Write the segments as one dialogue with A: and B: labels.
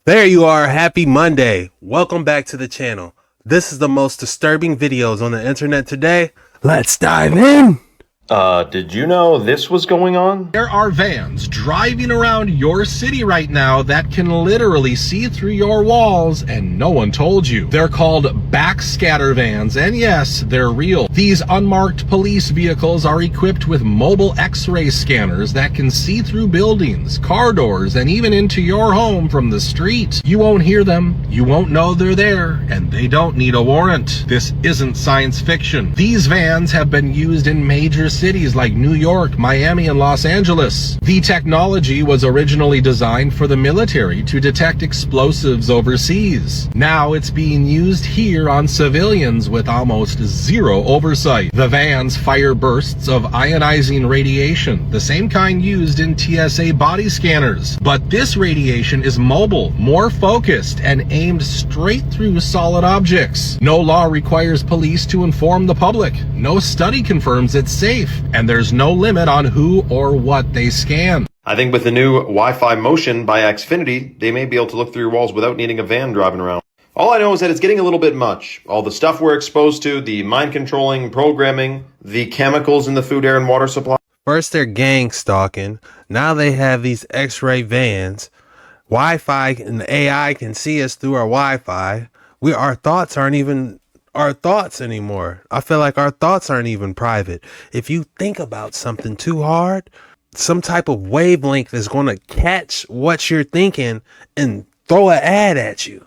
A: There you are. Happy Monday. Welcome back to the channel. This is the most disturbing videos on the internet today. Let's dive in.
B: Did you know this was going on?
C: There are vans driving around your city right now that can literally see through your walls and no one told you. They're called backscatter vans, and yes, they're real. These unmarked police vehicles are equipped with mobile X-ray scanners that can see through buildings, car doors, and even into your home from the street. You won't hear them, you won't know they're there, and they don't need a warrant. This isn't science fiction. These vans have been used in major cities like New York, Miami, and Los Angeles. The technology was originally designed for the military to detect explosives overseas. Now it's being used here on civilians with almost zero oversight. The vans fire bursts of ionizing radiation, the same kind used in TSA body scanners. But this radiation is mobile, more focused, and aimed straight through solid objects. No law requires police to inform the public. No study confirms it's safe. And there's no limit on who or what they scan.
B: I think with the new Wi-Fi motion by Xfinity, they may be able to look through your walls without needing a van driving around. All I know is that it's getting a little bit much. All the stuff we're exposed to, the mind controlling, programming, the chemicals in the food, air, and water supply.
A: First they're gang stalking. Now they have these X-ray vans. Wi-Fi and the AI can see us through our Wi-Fi. Our thoughts aren't even our thoughts anymore. I feel like our thoughts aren't even private. If you think about something too hard, some type of wavelength is going to catch what you're thinking and throw an ad at you.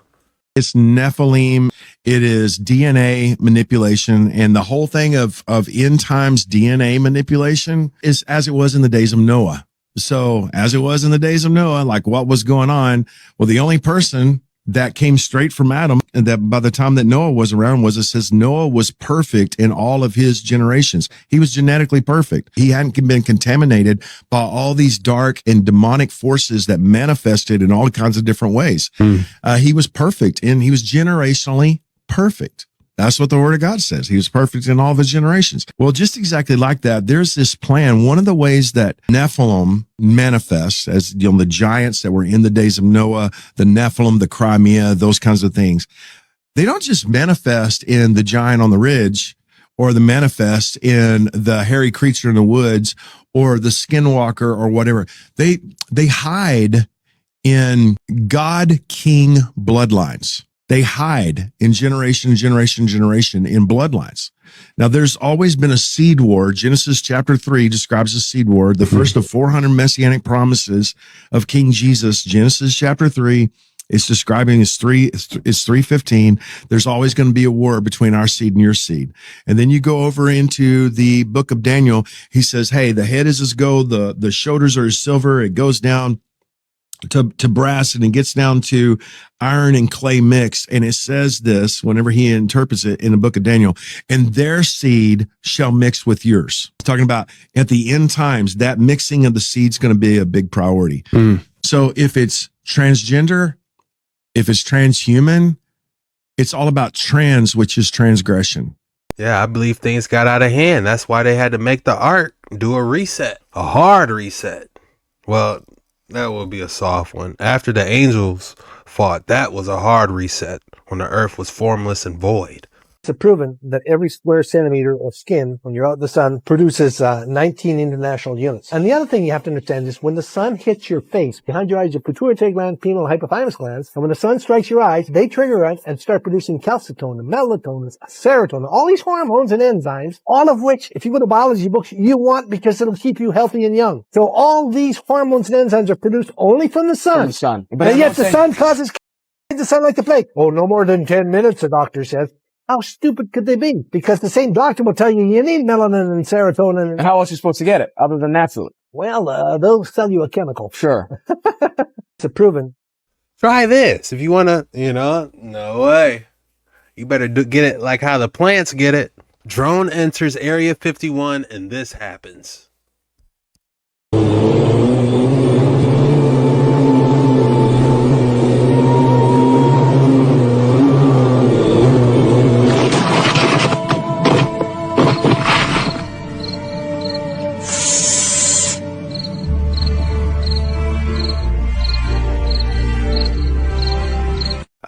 D: It's Nephilim. It is DNA manipulation. And the whole thing of end times DNA manipulation is as it was in the days of Noah. So as it was in the days of Noah, like what was going on? Well, the only person that came straight from Adam, and that by the time that Noah was around it says Noah was perfect in all of his generations. He was genetically perfect. He hadn't been contaminated by all these dark and demonic forces that manifested in all kinds of different ways. He was perfect, and he was generationally perfect. That's what the word of God says. He was perfect in all of his generations. Well, just exactly like that, there's this plan. One of the ways that Nephilim manifests, as you know, the giants that were in the days of Noah, the Nephilim, the Crimea, those kinds of things, they don't just manifest in the giant on the ridge or the manifest in the hairy creature in the woods or the skinwalker or whatever. They hide in God-king bloodlines. They hide in generation in bloodlines. Now, there's always been a seed war. Genesis chapter 3 describes a seed war, the first of 400 messianic promises of King Jesus. Genesis chapter 3 is describing it's 3:15. There's always going to be a war between our seed and your seed. And then you go over into the book of Daniel. He says, hey, the head is as gold, the shoulders are as silver. It goes down to brass, and it gets down to iron and clay mix. And it says this whenever he interprets it in the book of Daniel, and their seed shall mix with yours. Talking about at the end times, that mixing of the seed's going to be a big priority. So if it's transgender, if it's transhuman, it's all about trans, which is transgression.
A: Yeah, I believe things got out of hand. That's why they had to make the ark do a reset, a hard reset. Well, that would be a soft one. After the angels fought, that was a hard reset when the earth was formless and void.
E: It's proven that every square centimeter of skin when you're out in the sun produces 19 international units. And the other thing you have to understand is when the sun hits your face, behind your eyes, your pituitary gland, pineal, and hypothalamus glands, and when the sun strikes your eyes, they trigger it and start producing calcitonin, melatonin, serotonin, all these hormones and enzymes, all of which, if you go to biology books, you want because it'll keep you healthy and young. So all these hormones and enzymes are produced only from the sun. But and yet the sun causes the sun like the plague. Oh, no more than 10 minutes, the doctor says. How stupid could they be? Because the same doctor will tell you need melanin and serotonin.
F: And how else are you supposed to get it other than naturally?
E: Well, they'll sell you a chemical.
F: Sure.
E: It's proven.
A: Try this. If you want to, no way. You better get it like how the plants get it. Drone enters Area 51 and this happens.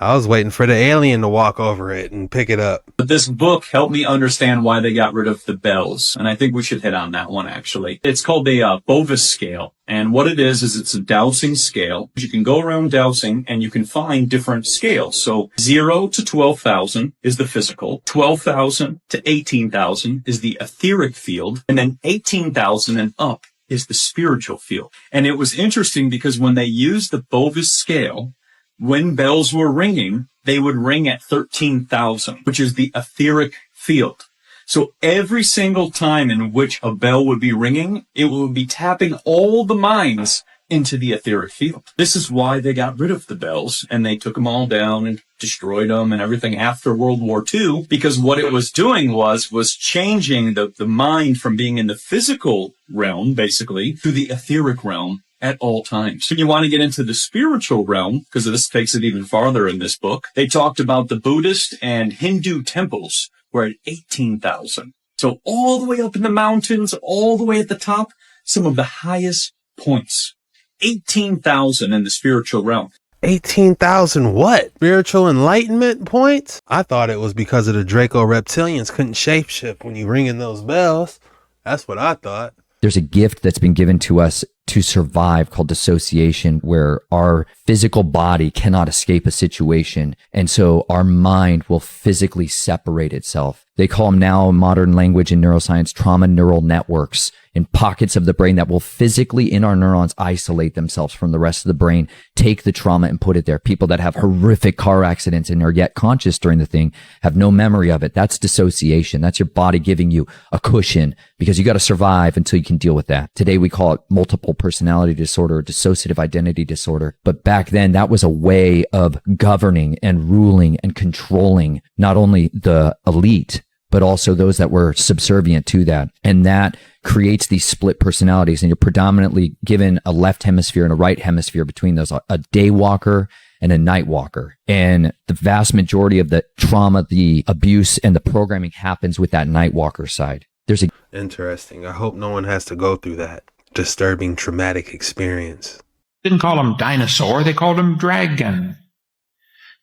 A: I was waiting for the alien to walk over it and pick it up.
G: But this book helped me understand why they got rid of the bells. And I think we should hit on that one, actually. It's called a bovis scale. And what it is it's a dowsing scale. You can go around dowsing and you can find different scales. So 0 to 12,000 is the physical. 12,000 to 18,000 is the etheric field. And then 18,000 and up is the spiritual field. And it was interesting because when they used the bovis scale, when bells were ringing, they would ring at 13,000, which is the etheric field. So every single time in which a bell would be ringing, it would be tapping all the minds into the etheric field. This is why they got rid of the bells and they took them all down and destroyed them and everything after World War II, because what it was doing was changing the mind from being in the physical realm, basically, to the etheric realm at all times. When you want to get into the spiritual realm, because this takes it even farther in this book, they talked about the Buddhist and Hindu temples were at 18,000. So all the way up in the mountains, all the way at the top, some of the highest points. 18,000 in the spiritual realm.
A: 18,000 what? Spiritual enlightenment points? I thought it was because of the Draco reptilians couldn't shapeshift when you ringing those bells. That's what I thought.
H: There's a gift that's been given to us to survive called dissociation, where our physical body cannot escape a situation. And so our mind will physically separate itself. They call them now in modern language in neuroscience, trauma neural networks, in pockets of the brain that will physically in our neurons isolate themselves from the rest of the brain, take the trauma and put it there. People that have horrific car accidents and are yet conscious during the thing have no memory of it. That's dissociation. That's your body giving you a cushion because you got to survive until you can deal with that. Today we call it multiple personality disorder, dissociative identity disorder. But back then that was a way of governing and ruling and controlling not only the elite, but also those that were subservient to that. And that creates these split personalities. And you're predominantly given a left hemisphere and a right hemisphere between those, a day walker and a night walker. And the vast majority of the trauma, the abuse, and the programming happens with that night walker side. There's a
A: Interesting. I hope no one has to go through that disturbing, traumatic experience.
I: Didn't call them dinosaur, they called them dragon.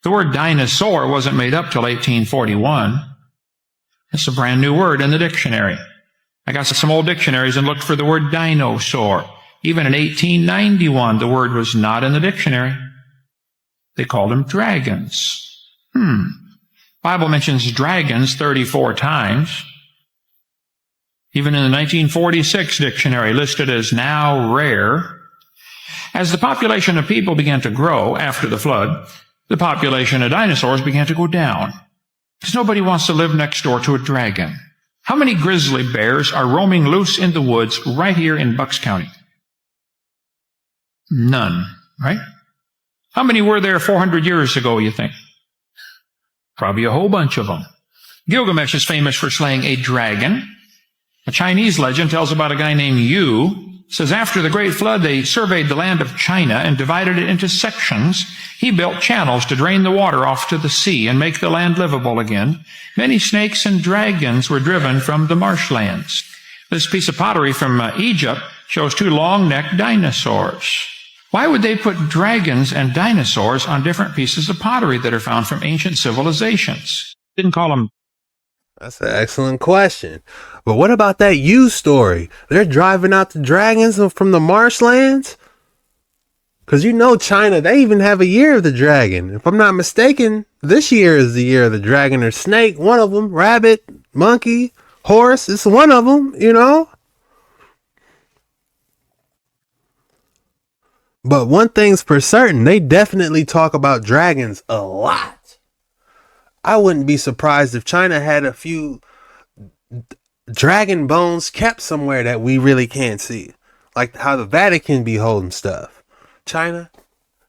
I: The word dinosaur wasn't made up till 1841. It's a brand new word in the dictionary. I got some old dictionaries and looked for the word dinosaur. Even in 1891, the word was not in the dictionary. They called them dragons. Bible mentions dragons 34 times. Even in the 1946 dictionary, listed as now rare. As the population of people began to grow after the flood, the population of dinosaurs began to go down. Because nobody wants to live next door to a dragon. How many grizzly bears are roaming loose in the woods right here in Bucks County? None, right? How many were there 400 years ago, you think? Probably a whole bunch of them. Gilgamesh is famous for slaying a dragon. A Chinese legend tells about a guy named Yu. Says after the Great Flood, they surveyed the land of China and divided it into sections. He built channels to drain the water off to the sea and make the land livable again. Many snakes and dragons were driven from the marshlands. This piece of pottery from Egypt shows two long-necked dinosaurs. Why would they put dragons and dinosaurs on different pieces of pottery that are found from ancient civilizations? Didn't call them.
A: That's an excellent question. But what about that you story? They're driving out the dragons from the marshlands? Because you know China, they even have a year of the dragon. If I'm not mistaken, this year is the year of the dragon or snake. One of them, rabbit, monkey, horse. It's one of them, you know? But one thing's for certain, they definitely talk about dragons a lot. I wouldn't be surprised if China had a few dragon bones kept somewhere that we really can't see. Like how the Vatican be holding stuff. China,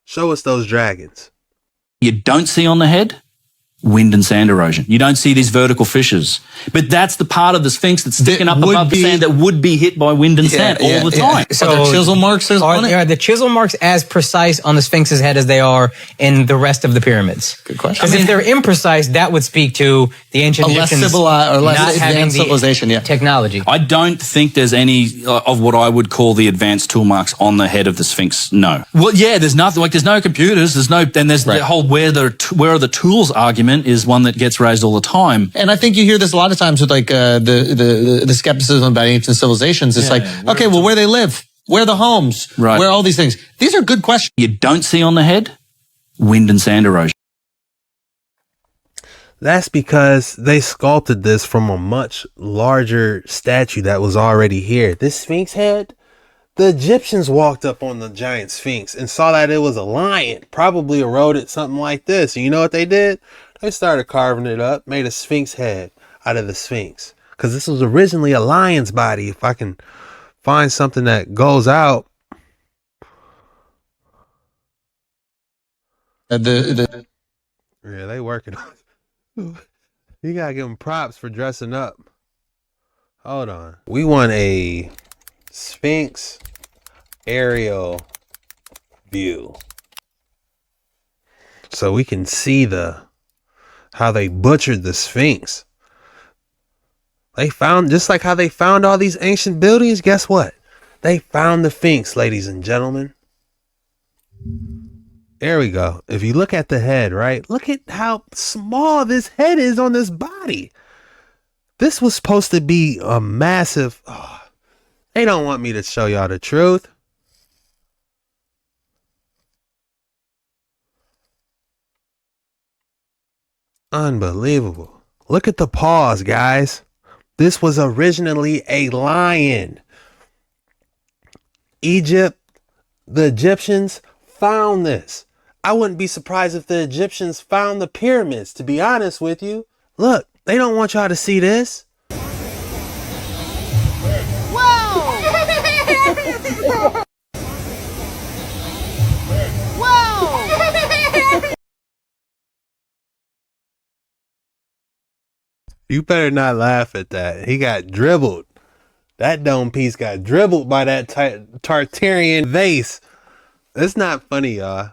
A: show us those dragons.
J: You don't see on the head? wind and sand erosion. You don't see these vertical fissures. But that's the part of the Sphinx that's sticking up above the sand that would be hit by wind and sand all the time.
K: So
J: are there chisel marks on it?
K: Are the chisel marks as precise on the Sphinx's head as they are in the rest of the pyramids?
J: Good question.
K: Because if they're imprecise, that would speak to the ancient Egyptians
J: or less
K: not having
J: advanced civilization,
K: technology.
J: I don't think there's any of what I would call the advanced tool marks on the head of the Sphinx. No. Well, yeah, there's nothing, like there's no computers, there's the whole where are the tools argument is one that gets raised all the time.
L: And I think you hear this a lot of times with like the skepticism about ancient civilizations. It's okay, well, where they live, where are the homes, where are all these things? These are good questions.
J: You don't see on the head wind and sand erosion.
A: That's because they sculpted this from a much larger statue that was already here. This Sphinx head, the Egyptians walked up on the giant Sphinx and saw that it was a lion, probably eroded something like this. And you know what they did? They started carving it up, made a Sphinx head out of the Sphinx. Because this was originally a lion's body. If I can find something that goes out.
L: Yeah,
A: they working on it. You gotta give them props for dressing up. Hold on. We want a Sphinx aerial view. So we can see how they butchered the Sphinx. They found, just like how they found all these ancient buildings, guess what? They found the Sphinx, ladies and gentlemen. There we go. If you look at the head, right? Look at how small this head is on this body. This was supposed to be a massive... they don't want me to show y'all the truth. Unbelievable. Look at the paws, guys. This was originally a lion. Egypt, the Egyptians found this. I wouldn't be surprised if the Egyptians found the pyramids, to be honest with you. Look, they don't want y'all to see this. You better not laugh at that. He got dribbled. That dome piece got dribbled by that Tartarian vase. That's not funny, y'all.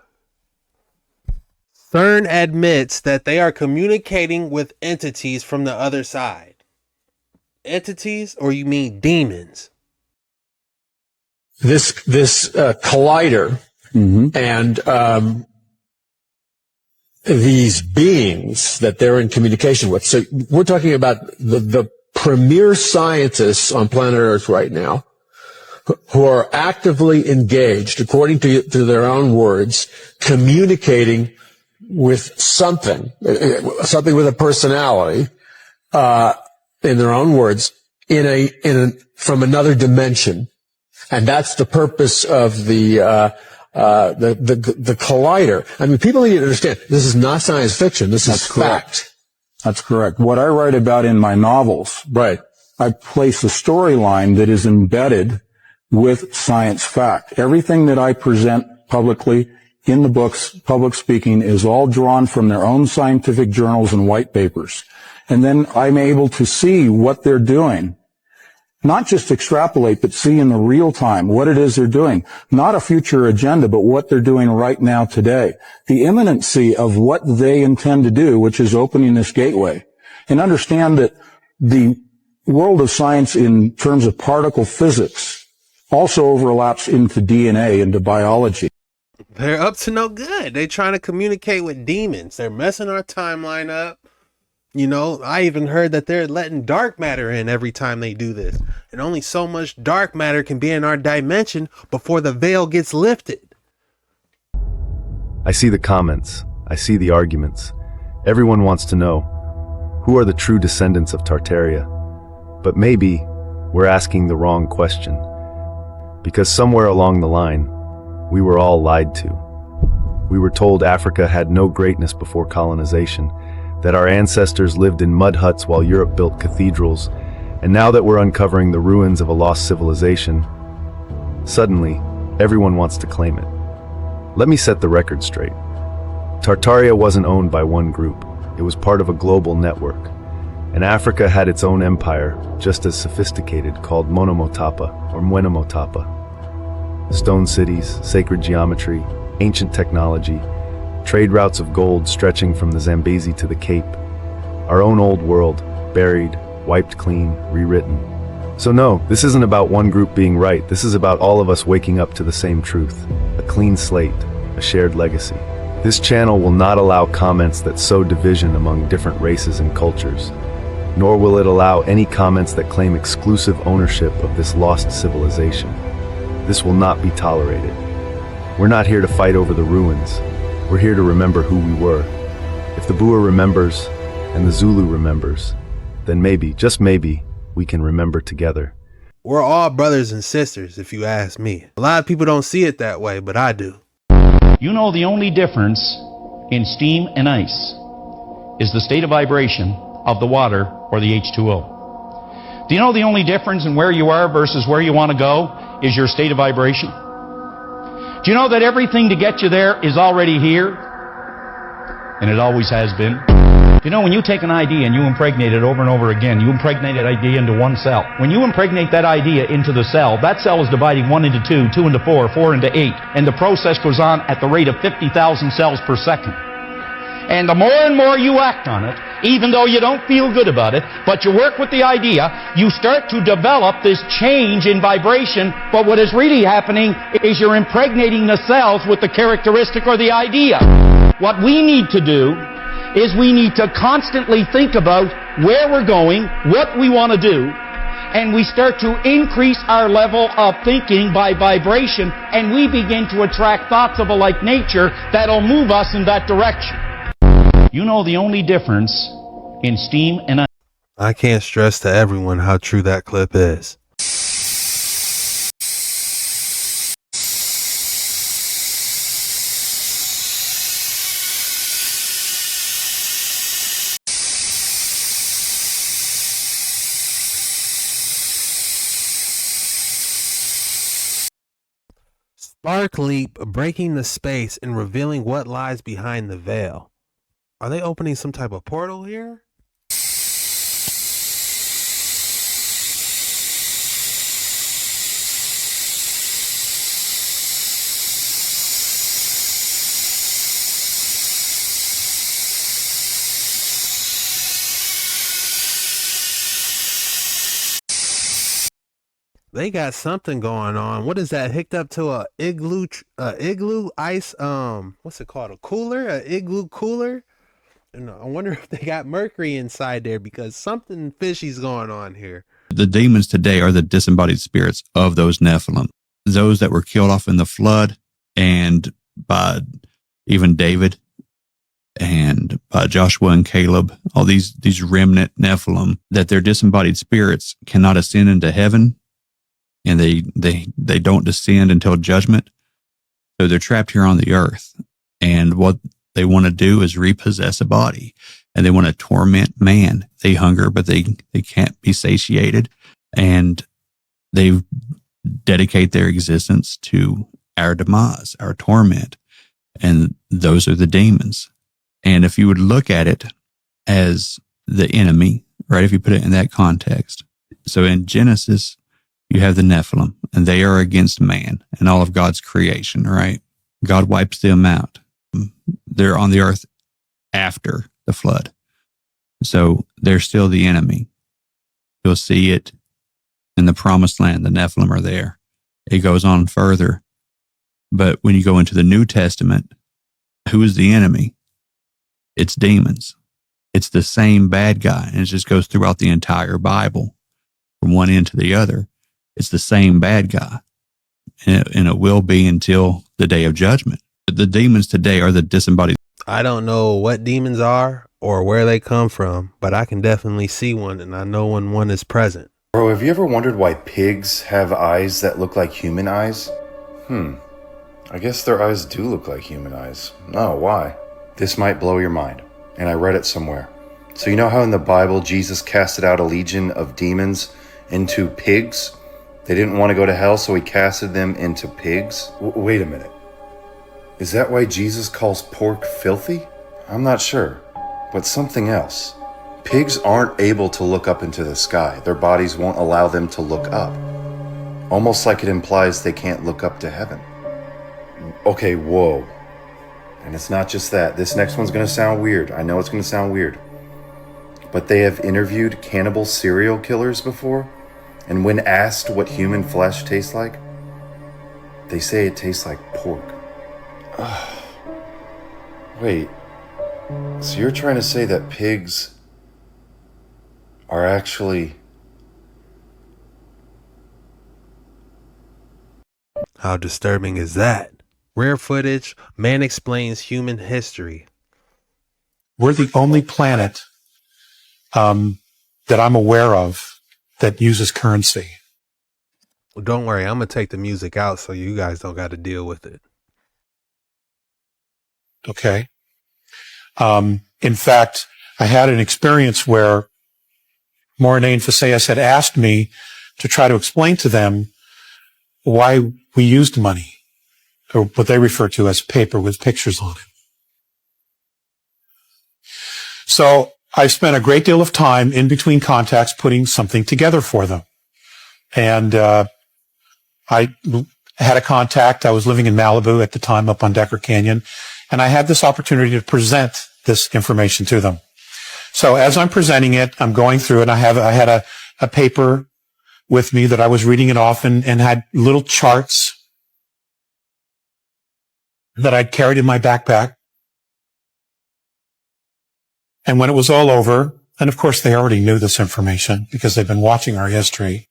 A: CERN admits that they are communicating with entities from the other side. Entities, or you mean demons?
M: This collider and these beings that they're in communication with. So we're talking about the premier scientists on planet Earth right now who are actively engaged, according to their own words, communicating with something with a personality, in their own words, from another dimension. And that's the purpose of the collider. I mean, people need to understand this is not science fiction. This is fact.
N: That's correct. What I write about in my novels, I place a storyline that is embedded with science fact. Everything that I present publicly in the books, public speaking, is all drawn from their own scientific journals and white papers. And then I'm able to see what they're doing. Not just extrapolate, but see in the real time what it is they're doing. Not a future agenda, but what they're doing right now today. The imminency of what they intend to do, which is opening this gateway. And understand that the world of science in terms of particle physics also overlaps into DNA, into biology.
A: They're up to no good. They're trying to communicate with demons. They're messing our timeline up. You know, I even heard that they're letting dark matter in every time they do this. And only so much dark matter can be in our dimension before the veil gets lifted.
O: I see the comments. I see the arguments. Everyone wants to know, who are the true descendants of Tartaria? But maybe we're asking the wrong question. Because somewhere along the line, we were all lied to. We were told Africa had no greatness before colonization, that our ancestors lived in mud huts while Europe built cathedrals, and now that we're uncovering the ruins of a lost civilization, suddenly, everyone wants to claim it. Let me set the record straight. Tartaria wasn't owned by one group. It was part of a global network. And Africa had its own empire, just as sophisticated, called Monomotapa or Mwenomotapa. Stone cities, sacred geometry, ancient technology, trade routes of gold stretching from the Zambezi to the Cape. Our own old world, buried, wiped clean, rewritten. So no, this isn't about one group being right. This is about all of us waking up to the same truth. A clean slate, a shared legacy. This channel will not allow comments that sow division among different races and cultures, nor will it allow any comments that claim exclusive ownership of this lost civilization. This will not be tolerated. We're not here to fight over the ruins. We're here to remember who we were. If the Boer remembers, and the Zulu remembers, then maybe, just maybe, we can remember together.
A: We're all brothers and sisters, if you ask me. A lot of people don't see it that way, but I do.
P: You know the only difference in steam and ice is the state of vibration of the water or the H2O. Do you know the only difference in where you are versus where you want to go is your state of vibration? Do you know that everything to get you there is already here? And it always has been. You know, when you take an idea and you impregnate it over and over again, you impregnate that idea into one cell. When you impregnate that idea into the cell, that cell is dividing 1 into 2, 2 into 4, 4 into 8. And the process goes on at the rate of 50,000 cells per second. And the more and more you act on it, even though you don't feel good about it, but you work with the idea, you start to develop this change in vibration. But what is really happening is you're impregnating the cells with the characteristic or the idea. What we need to do is we need to constantly think about where we're going, what we want to do, and we start to increase our level of thinking by vibration, and we begin to attract thoughts of a like nature that'll move us in that direction. You know the only difference in steam and ice.
A: I can't stress to everyone how true that clip is. Spark leap, breaking the space and revealing what lies behind the veil. Are they opening some type of portal here? They got something going on. What is that? Hooked up to a igloo ice, what's it called? A cooler? A igloo cooler? And I wonder if they got mercury inside there because something fishy's going on here.
Q: The demons today are the disembodied spirits of those Nephilim, those that were killed off in the flood and by even David and by Joshua and Caleb, all these remnant Nephilim, that their disembodied spirits cannot ascend into heaven. And they don't descend until judgment. So they're trapped here on the earth. And what they want to do is repossess a body. And they want to torment man. They hunger, but they can't be satiated. And they dedicate their existence to our demise, our torment. And those are the demons. And if you would look at it as the enemy, right, if you put it in that context. So in Genesis, you have the Nephilim, and they are against man and all of God's creation, right? God wipes them out. They're on the earth after the flood. So they're still the enemy. You'll see it in the promised land. The Nephilim are there. It goes on further. But when you go into the New Testament, who is the enemy? It's demons. It's the same bad guy. And it just goes throughout the entire Bible from one end to the other. It's the same bad guy, and it will be until the day of judgment. But the demons today are the disembodied.
A: I don't know what demons are or where they come from, but I can definitely see one, and I know when one is present.
R: Bro, have you ever wondered why pigs have eyes that look like human eyes? I guess their eyes do look like human eyes. Oh, why? This might blow your mind, and I read it somewhere. So you know how in the Bible Jesus casted out a legion of demons into pigs? They didn't want to go to hell, so he casted them into pigs? Wait a minute. Is that why Jesus calls pork filthy? I'm not sure. but something else. Pigs aren't able to look up into the sky. Their bodies won't allow them to look up. Almost like it implies they can't look up to heaven. Okay, whoa. And it's not just that. This next one's gonna sound weird. I know it's gonna sound weird. But they have interviewed cannibal serial killers before, and when asked what human flesh tastes like, they say it tastes like pork. Wait, so you're trying to say that pigs are actually...
A: How disturbing is that? Rare footage, man explains human history.
S: We're the only planet that I'm aware of that uses currency.
A: Well, don't worry, I'm going to take the music out so you guys don't got to deal with it.
S: Okay. In fact, I had an experience where Morine and Phaseus had asked me to try to explain to them why we used money, or what they refer to as paper with pictures on it. So I spent a great deal of time in between contacts putting something together for them. And I had a contact. I was living in Malibu at the time up on Decker Canyon, and I had this opportunity to present this information to them. So as I'm presenting it, I'm going through it. I had a paper with me that I was reading it off and had little charts that I'd carried in my backpack. And when it was all over, and of course they already knew this information because they've been watching our history,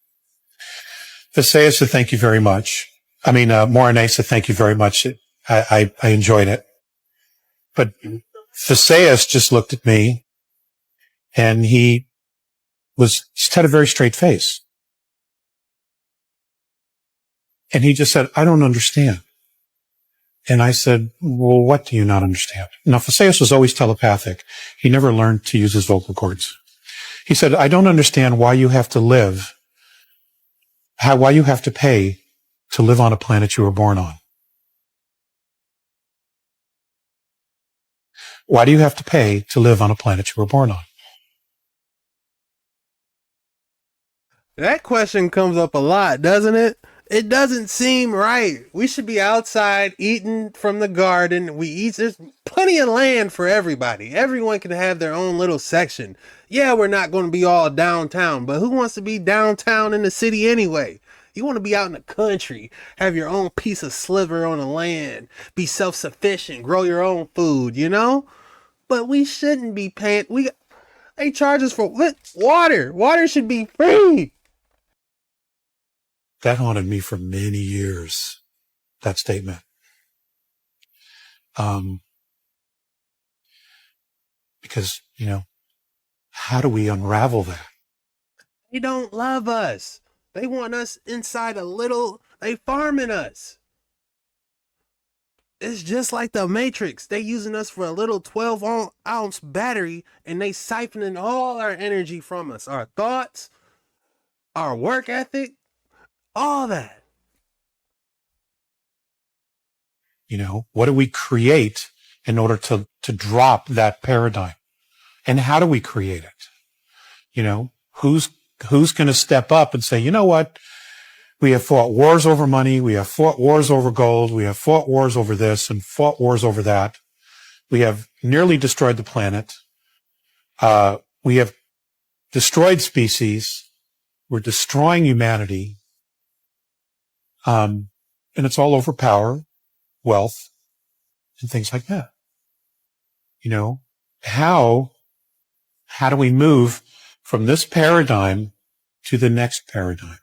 S: Phaseus said, thank you very much. Morine said, thank you very much. I enjoyed it. But Phaseus just looked at me and he just had a very straight face. And he just said, I don't understand. And I said, well, what do you not understand? Now, Phaseus was always telepathic. He never learned to use his vocal cords. He said, I don't understand why you have to live, why you have to pay to live on a planet you were born on. Why do you have to pay to live on a planet you were born on?
A: That question comes up a lot, doesn't it? It doesn't seem right. We should be outside eating from the garden. There's plenty of land for everybody. Everyone can have their own little section. Yeah, we're not going to be all downtown, but who wants to be downtown in the city anyway? You want to be out in the country, have your own piece of sliver on the land, be self-sufficient, grow your own food, you know? But we shouldn't be paying. They charge us for what? Water. Water should be free.
S: That haunted me for many years, that statement. Because, how do we unravel that?
A: They don't love us. They want us inside they farming us. It's just like the Matrix. They using us for a little 12-ounce battery, and they siphoning all our energy from us. Our thoughts, our work ethic, all that.
S: What do we create in order to drop that paradigm? And how do we create it? Who's going to step up and say, you know what? We have fought wars over money. We have fought wars over gold. We have fought wars over this and fought wars over that. We have nearly destroyed the planet. We have destroyed species. We're destroying humanity. And it's all over power, wealth, and things like that. How do we move from this paradigm to the next paradigm?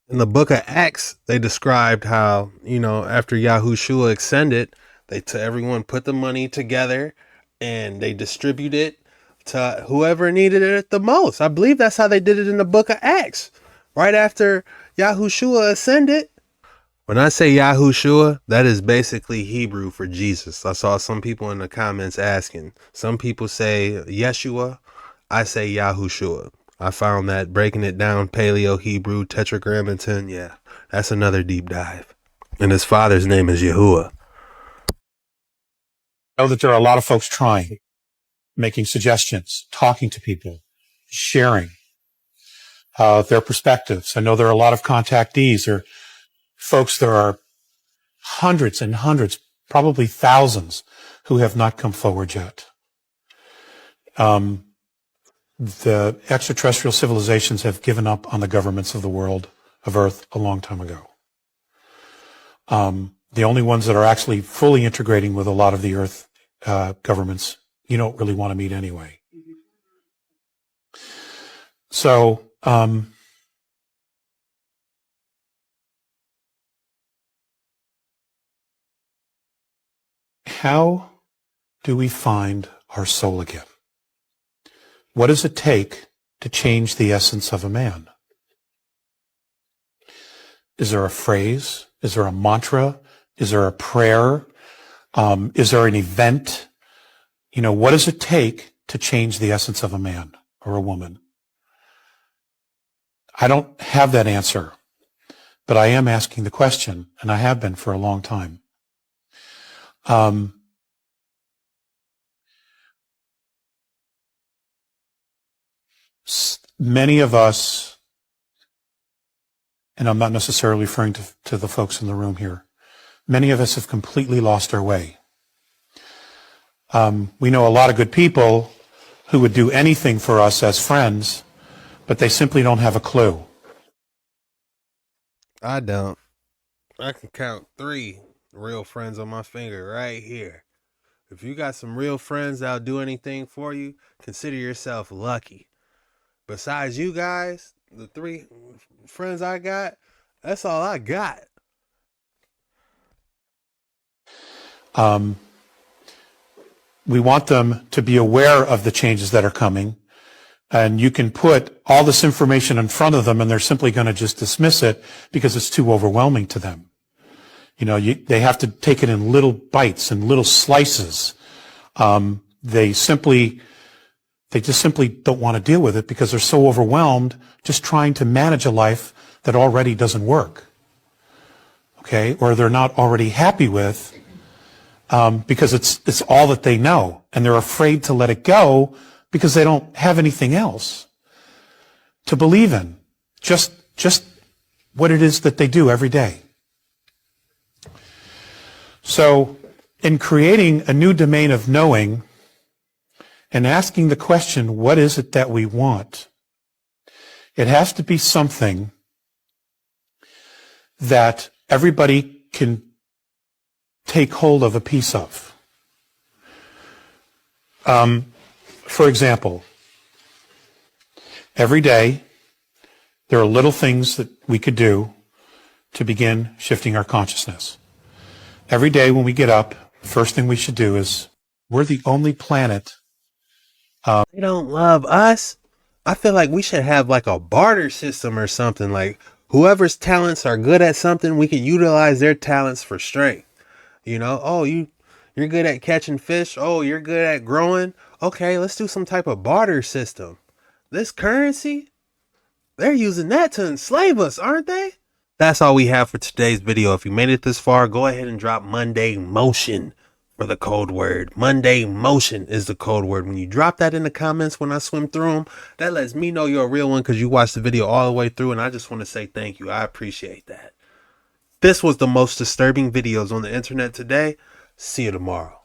A: In the book of Acts, they described how, after Yahushua ascended, everyone put the money together and they distribute it to whoever needed it the most. I believe that's how they did it in the book of Acts. Right after Yahushua ascended. When I say Yahushua, that is basically Hebrew for Jesus. I saw some people in the comments asking. Some people say Yeshua. I say Yahushua. I found that breaking it down, Paleo, Hebrew, Tetragrammaton, yeah, that's another deep dive. And his father's name is Yahuwah.
S: I know that there are a lot of folks trying, making suggestions, talking to people, sharing their perspectives. I know there are a lot of contactees or folks, there are hundreds and hundreds, probably thousands, who have not come forward yet. The extraterrestrial civilizations have given up on the governments of the world, of Earth, a long time ago. The only ones that are actually fully integrating with a lot of the Earth governments, you don't really want to meet anyway. So, how do we find our soul again? What does it take to change the essence of a man? Is there a phrase? Is there a mantra? Is there a prayer? Is there an event? You know, what does it take to change the essence of a man or a woman? I don't have that answer, but I am asking the question, and I have been for a long time. Many of us, and I'm not necessarily referring to the folks in the room here, many of us have completely lost our way. We know a lot of good people who would do anything for us as friends, but they simply don't have a clue.
A: I don't. I can count 3 real friends on my finger right here. If you got some real friends that'll do anything for you, consider yourself lucky. Besides you guys, the 3 friends I got, that's all I got.
S: We want them to be aware of the changes that are coming, and you can put all this information in front of them and they're simply going to just dismiss it because it's too overwhelming to them. You know, they have to take it in little bites and little slices. They just simply don't want to deal with it because they're so overwhelmed just trying to manage a life that already doesn't work. Okay? Or they're not already happy with, because it's all that they know, and they're afraid to let it go because they don't have anything else to believe in. Just what it is that they do every day. So, in creating a new domain of knowing and asking the question, what is it that we want? It has to be something that everybody can take hold of a piece of. For example, every day there are little things that we could do to begin shifting our consciousness. Every day when we get up, first thing we should do is, we're the only planet.
A: They don't love us. I feel like we should have like a barter system or something. Like whoever's talents are good at something, we can utilize their talents for strength. You know, oh, you're good at catching fish. Oh, you're good at growing. Okay, let's do some type of barter system. This currency, they're using that to enslave us, aren't they? That's all we have for today's video. If you made it this far, go ahead and drop Monday Motion for the code word. Monday Motion is the code word. When you drop that in the comments when I swim through them, that lets me know you're a real one because you watched the video all the way through, and I just want to say thank you. I appreciate that. This was the most disturbing videos on the internet today. See you tomorrow.